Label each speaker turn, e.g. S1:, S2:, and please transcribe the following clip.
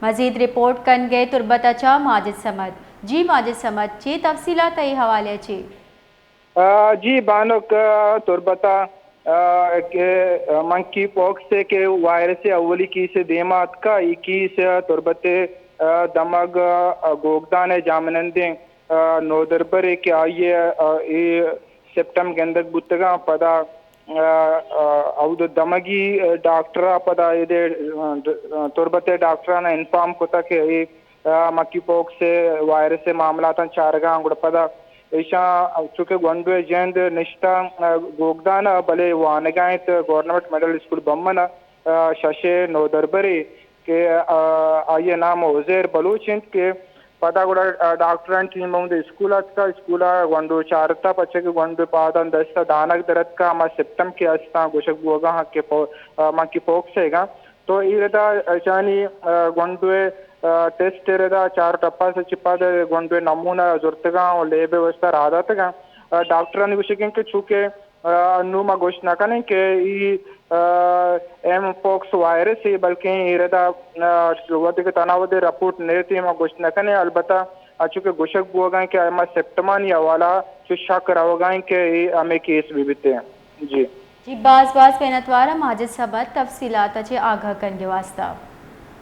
S1: मजीद report कन गए तुरबताचा माजिद समद। जी माजिद समद ची तफसीलात ई हवाले ची।
S2: जी बानुक तुरबता के मंकी पॉक्स से के वायरस अव्वली की से देमात का इक्कीस तुरबते दमग गोगदान जामनंदे नोदरबरे के आइए सिप्टम के अंदर बुतगा पदा अवध दमगी डॉक्टर पदा इधे तुरबते डॉक्टर ने इन्फॉर्म कोता के मक्की पॉक्स से वायरस से मामला तन चारगा अंगुड़ पदा ऐसा चूँकि गोंडवे जेंद निष्ठा गोगदान भले वानगायत गवर्नमेंट मिडिल स्कूल बम्मन शशे नोदरबरी के आइए नाम उज़ैर बलूचिंत के पता गुड़ा डॉक्टर टीम मुझे स्कूल का स्कूल गोंडू चारता पचे के गोंडू पादन दस्ता दानक दरत का हमारे सिप्टम के अस्ता गुशक बोगा हाँ के मां की पोक सेगा तो ये चानी गोंडवे टेस्ट तेरेदा चार टप्पा से चिपा दे गोंडवे नमूना जुर्तगा और ले व्यवस्था राधा तक डॉक्टर ने कुछ के चूके नुमा घोषणा करें कि ये एम पॉक्स वायरस है बल्कि इरदा वधिक तनाव दे रिपोर्ट नेती में घोषणा करें अलबत्ता चूँकि घोषक बोगा कि अमा सेप्टमानी वाला जो शक रहोगा कि हमें केस भी बीते हैं जी
S1: जी बाज पेनतवारा माजिद सबत तफसीलात आगाह करने वास्ता।